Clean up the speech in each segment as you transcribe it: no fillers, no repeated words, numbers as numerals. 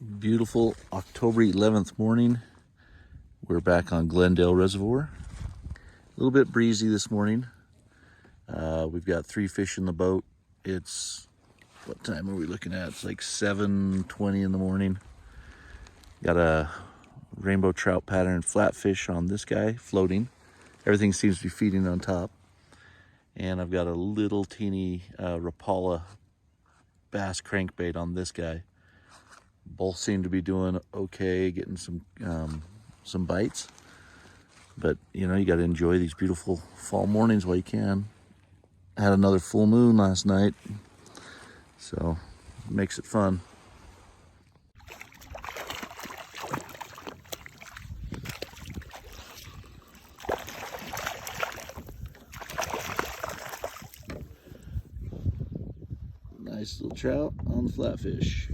Beautiful October 11th morning. We're back on Glendale Reservoir. A little bit breezy this morning. We've got 3 fish in the boat. It's, what time are we looking at? It's like 7:20 in the morning. Got a rainbow trout pattern flatfish on this guy floating. Everything seems to be feeding on top. And I've got a little teeny Rapala bass crankbait on this guy. Both seem to be doing okay, getting some bites. But you know, you got to enjoy these beautiful fall mornings while you can. Had another full moon last night, so it makes it fun. Nice little trout on the flatfish.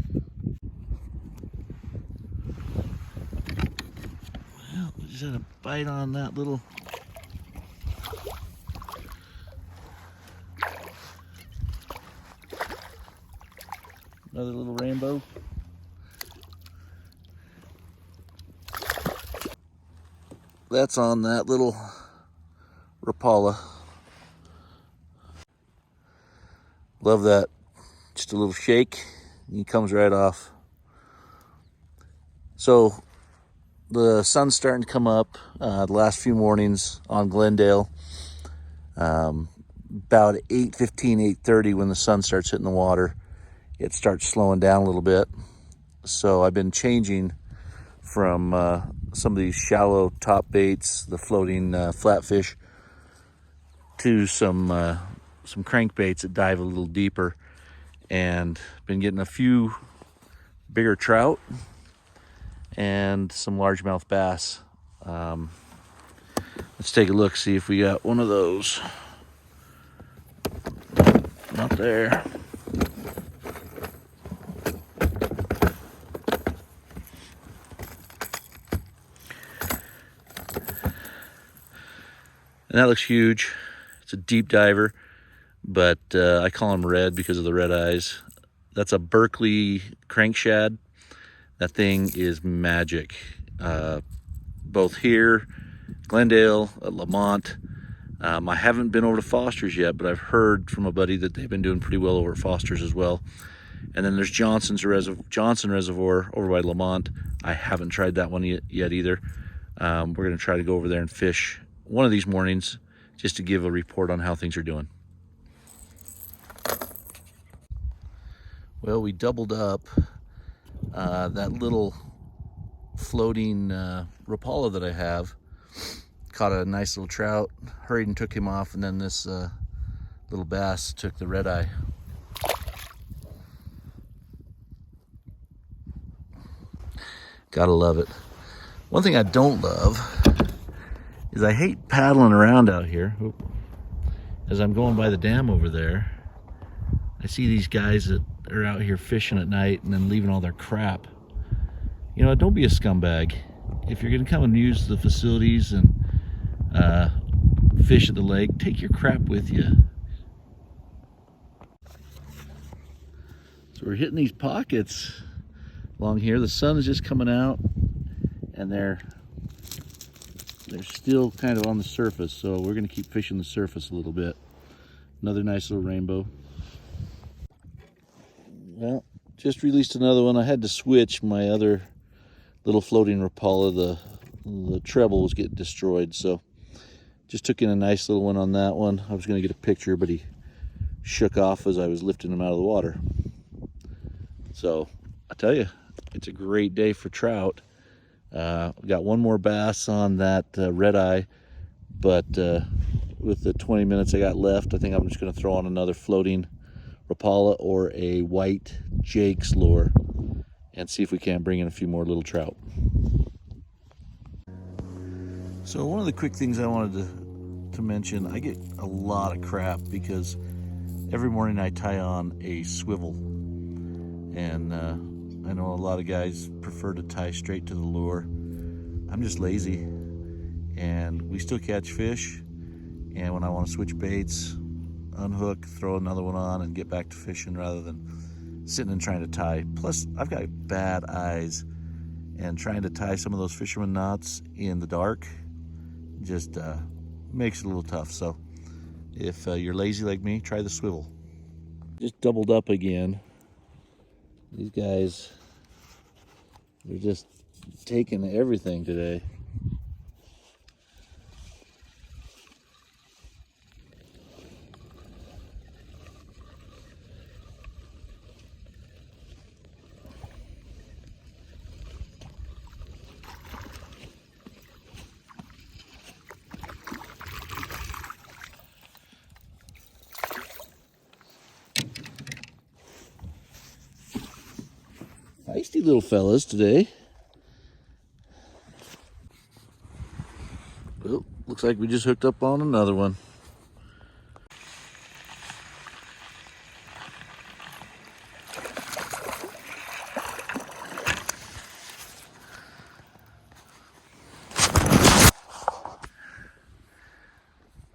Well, we just had a bite on that little. Another little rainbow. That's on that little Rapala. Love that. Just a little shake, and he comes right off. So the sun's starting to come up the last few mornings on Glendale. About 8:15, 8:30 when the sun starts hitting the water, it starts slowing down a little bit. So I've been changing from some of these shallow top baits, the floating flatfish, to some crankbaits that dive a little deeper, and been getting a few bigger trout and some largemouth bass. Let's take a look, see if we got one of those. Not there. And that looks huge. It's a deep diver, but I call him red because of the red eyes. That's a Berkeley crank shad. That thing is magic. Both here, Glendale, at Lamont. I haven't been over to Foster's yet, but I've heard from a buddy that they've been doing pretty well over at Foster's as well. And then there's Johnson Reservoir over by Lamont. I haven't tried that one yet either. We're going to try to go over there and fish one of these mornings just to give a report on how things are doing. Well, we doubled up that little floating Rapala that I have. Caught a nice little trout, hurried and took him off, and then this little bass took the red eye. Gotta love it. One thing I don't love is I hate paddling around out here. As I'm going by the dam over there, I see these guys that are out here fishing at night and then leaving all their crap. You know, don't be a scumbag. If you're gonna come and use the facilities and fish at the lake, take your crap with you. So we're hitting these pockets along here. The sun is just coming out, and they're still kind of on the surface, so we're gonna keep fishing the surface a little bit. Another nice little rainbow. Well, just released another one. I had to switch my other little floating Rapala. The treble was getting destroyed, so just took in a nice little one on that one. I was going to get a picture, but he shook off as I was lifting him out of the water. So I tell you, it's a great day for trout. I've got one more bass on that red eye, but with the 20 minutes I got left, I think I'm just going to throw on another floating Rapala or a white Jake's lure and see if we can't bring in a few more little trout. So one of the quick things I wanted to mention, I get a lot of crap because every morning I tie on a swivel, and I know a lot of guys prefer to tie straight to the lure. I'm just lazy, and we still catch fish, and when I want to switch baits, unhook, throw another one on, and get back to fishing rather than sitting and trying to tie. Plus, I've got bad eyes, and trying to tie some of those fisherman knots in the dark just makes it a little tough. So if you're lazy like me, try the swivel. Just doubled up again. These guys, they're just taking everything today. Feisty little fellas today. Well, looks like we just hooked up on another one.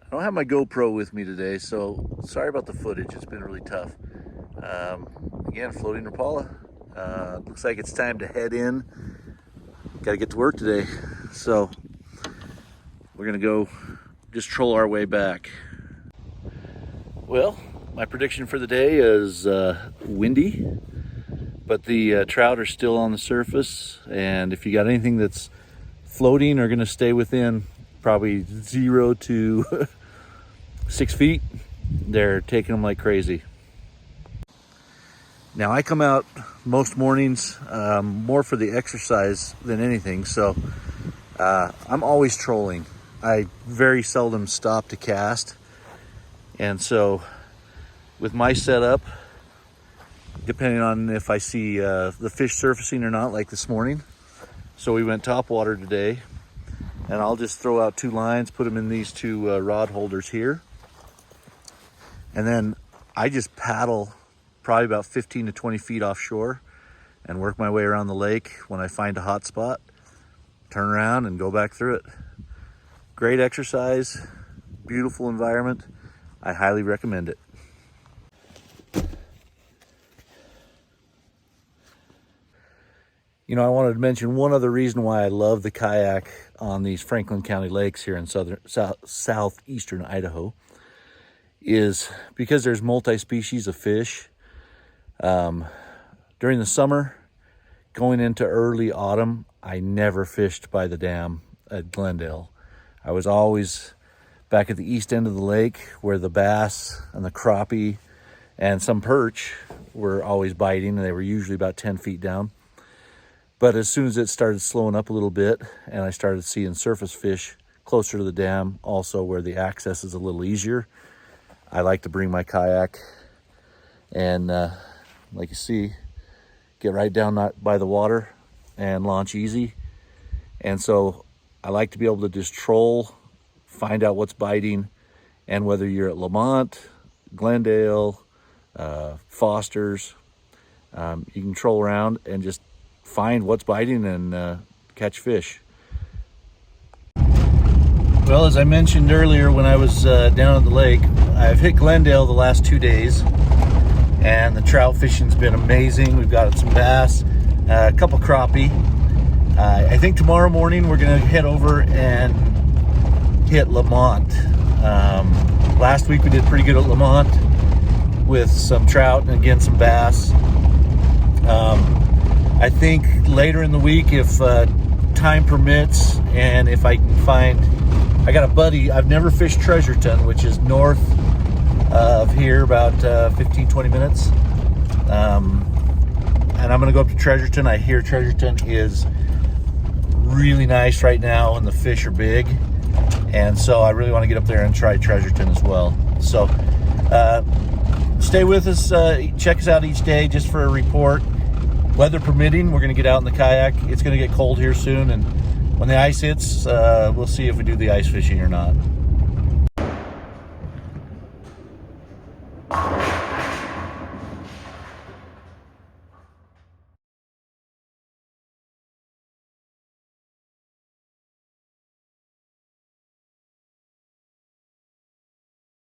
I don't have my GoPro with me today, so sorry about the footage. It's been really tough. Again, floating Rapala. Looks like it's time to head in. Got to get to work today, so we're gonna go just troll our way back. Well, my prediction for the day is windy, but the trout are still on the surface, and if you got anything that's floating are gonna stay within probably 0 to 6 feet, they're taking them like crazy. Now, I come out most mornings more for the exercise than anything, so I'm always trolling. I very seldom stop to cast, and so with my setup, depending on if I see the fish surfacing or not, like this morning, so we went topwater today, and I'll just throw out 2 lines, put them in these 2 rod holders here, and then I just paddle probably about 15 to 20 feet offshore and work my way around the lake. When I find a hot spot, turn around and go back through it. Great exercise, beautiful environment. I highly recommend it. You know, I wanted to mention one other reason why I love the kayak on these Franklin County lakes here in southeastern Idaho is because there's multi-species of fish. During the summer, going into early autumn, I never fished by the dam at Glendale. I was always back at the east end of the lake where the bass and the crappie and some perch were always biting, and they were usually about 10 feet down. But as soon as it started slowing up a little bit and I started seeing surface fish closer to the dam, also where the access is a little easier, I like to bring my kayak and like you see, get right down by the water and launch easy. And so I like to be able to just troll, find out what's biting, and whether you're at Lamont, Glendale, Foster's, you can troll around and just find what's biting and catch fish. Well, as I mentioned earlier when I was down at the lake, I've hit Glendale the last 2 days, and the trout fishing's been amazing. We've got some bass, a couple crappie. I think tomorrow morning we're gonna head over and hit Lamont. Last week we did pretty good at Lamont with some trout and again some bass. I think later in the week, if time permits and if I can find, I got a buddy, I've never fished Treasureton, which is north of here, about 15-20 minutes, and I'm gonna go up to Treasureton. I hear Treasureton is really nice right now and the fish are big, and so I really want to get up there and try Treasureton as well. So stay with us, check us out each day just for a report. Weather permitting, we're gonna get out in the kayak. It's gonna get cold here soon, and when the ice hits, we'll see if we do the ice fishing or not.